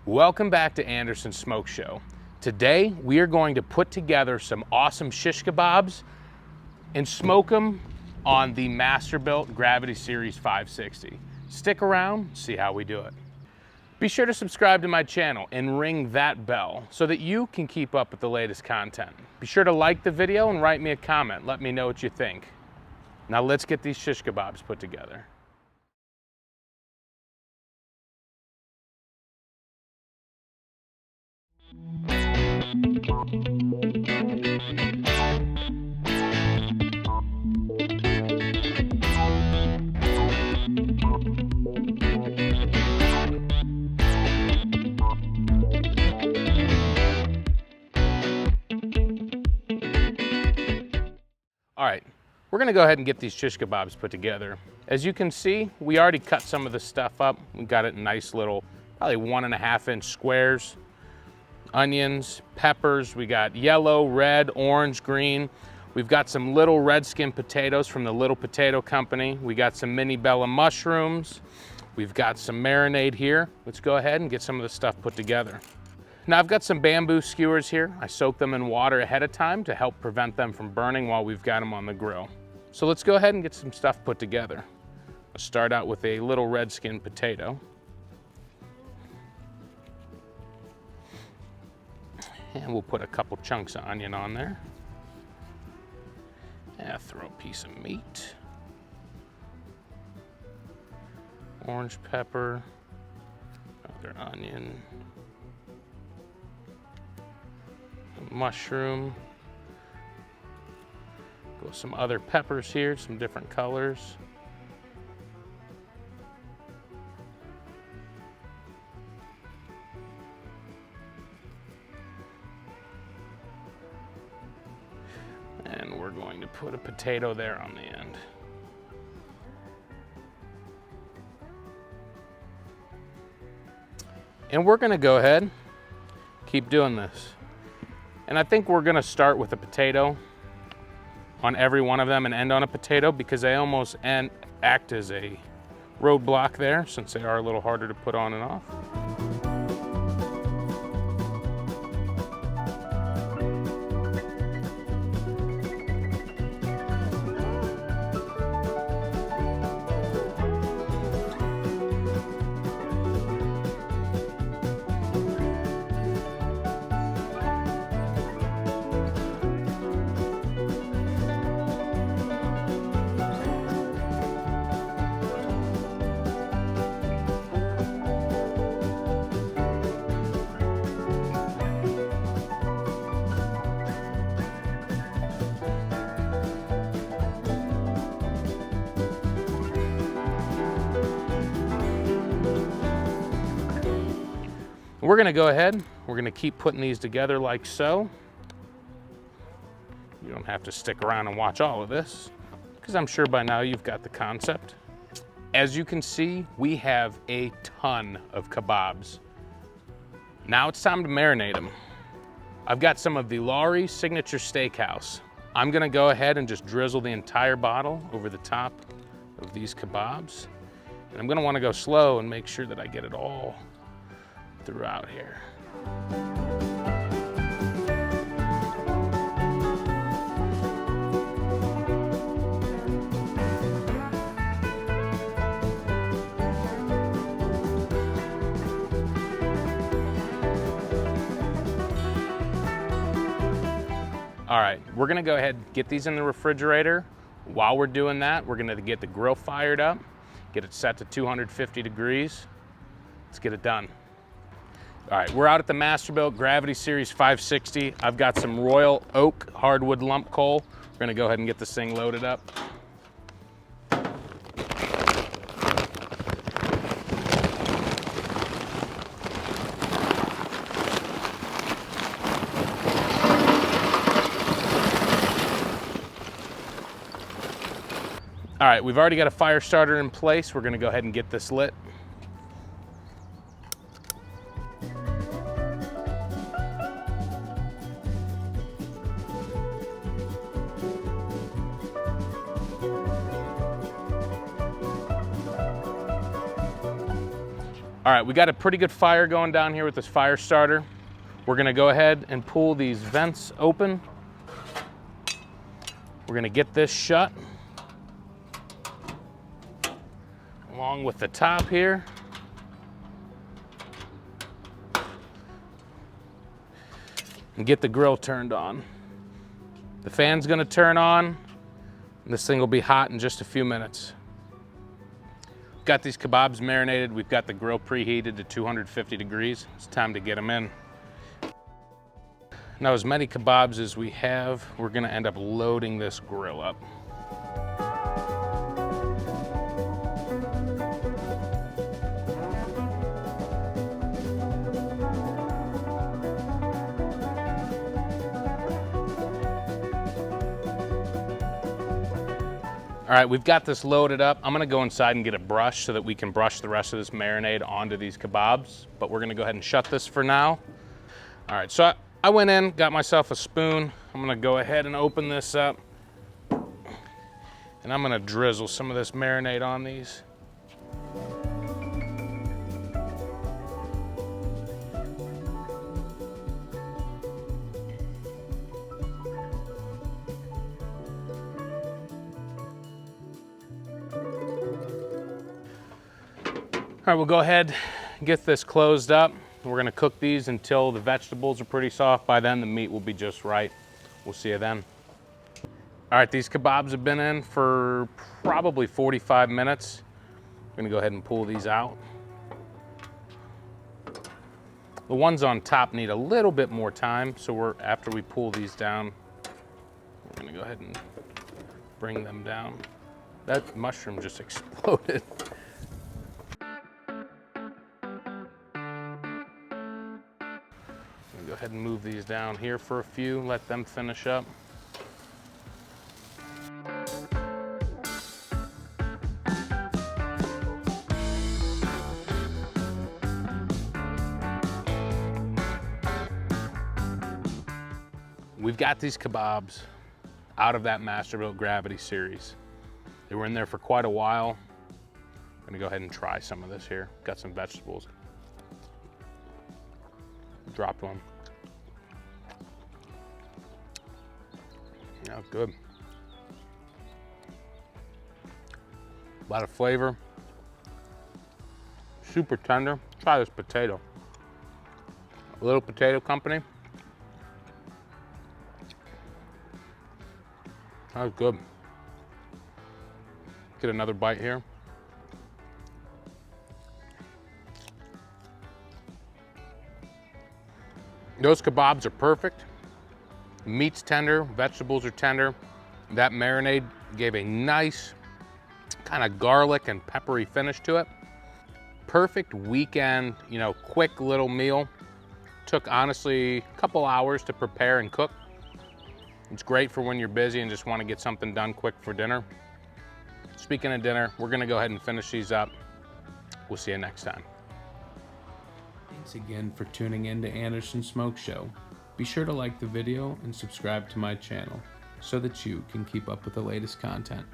Welcome back to Anderson's Smoke Show. Today we are going to put together some awesome shish kebabs and smoke them on the Masterbuilt Gravity Series 560. Stick around, see how we do it. Be sure to subscribe to my channel and ring that bell so that you can keep up with the latest content. Be sure to like the video and write me a comment. Let me know what you think. Now let's get these shish kebabs put together. All right, we're gonna go ahead and get these shish kebabs put together. As you can see, we already cut some of the stuff up. We got it in nice little, probably 1.5 inch squares. Onions, peppers, we got yellow, red, orange, green. We've got some little red skin potatoes from the Little Potato Company. We got some mini bella mushrooms. We've got some marinade here. Let's go ahead and get some of the stuff put together. Now I've got some bamboo skewers here. I soaked them in water ahead of time to help prevent them from burning while we've got them on the grill. So let's go ahead and get some stuff put together. Let's start out with a little red skin potato. And we'll put a couple chunks of onion on there. And throw a piece of meat. Orange pepper, another onion. Mushroom. Go some other peppers here, some different colors. And we're going to put a potato there on the end. And we're going to go ahead, keep doing this. And I think we're gonna start with a potato on every one of them and end on a potato because they almost act as a roadblock there since they are a little harder to put on and off. We're gonna go ahead, we're gonna keep putting these together like so. You don't have to stick around and watch all of this, because I'm sure by now you've got the concept. As you can see, we have a ton of kebabs. Now it's time to marinate them. I've got some of the Lawry Signature Steakhouse. I'm gonna go ahead and just drizzle the entire bottle over the top of these kebabs. And I'm gonna wanna go slow and make sure that I get it all throughout here. All right, we're gonna go ahead and get these in the refrigerator. While we're doing that, we're gonna get the grill fired up, get it set to 250 degrees. Let's get it done. All right, we're out at the Masterbuilt Gravity Series 560. I've got some Royal Oak hardwood lump coal. We're gonna go ahead and get this thing loaded up. All right, we've already got a fire starter in place. We're gonna go ahead and get this lit. All right, we got a pretty good fire going down here with this fire starter. We're gonna go ahead and pull these vents open. We're gonna get this shut, along with the top here. And get the grill turned on. The fan's gonna turn on, and this thing will be hot in just a few minutes. Got these kebabs marinated. We've got the grill preheated to 250 degrees. It's time to get them in. Now, as many kebabs as we have, we're gonna end up loading this grill up. All right, we've got this loaded up. I'm gonna go inside and get a brush so that we can brush the rest of this marinade onto these kebabs, but we're gonna go ahead and shut this for now. All right, so I went in, got myself a spoon. I'm gonna go ahead and open this up, and I'm gonna drizzle some of this marinade on these. All right, we'll go ahead and get this closed up. We're gonna cook these until the vegetables are pretty soft. By then, the meat will be just right. We'll see you then. All right, these kebabs have been in for probably 45 minutes. I'm gonna go ahead and pull these out. The ones on top need a little bit more time, so after we pull these down, we're gonna go ahead and bring them down. That mushroom just exploded. Go ahead and move these down here for a few, let them finish up. We've got these kebabs out of that Masterbuilt Gravity Series. They were in there for quite a while. I'm gonna go ahead and try some of this here. Got some vegetables. Dropped one. Yeah, good. A lot of flavor. Super tender. Try this potato. A little potato company. That was good. Get another bite here. Those kebabs are perfect. Meat's tender, vegetables are tender. That marinade gave a nice kind of garlic and peppery finish to it. Perfect weekend, quick little meal. Took honestly a couple hours to prepare and cook. It's great for when you're busy and just want to get something done quick for dinner. Speaking of dinner, we're gonna go ahead and finish these up. We'll see you next time. Thanks again for tuning in to Anderson's Smoke Show. Be sure to like the video and subscribe to my channel so that you can keep up with the latest content.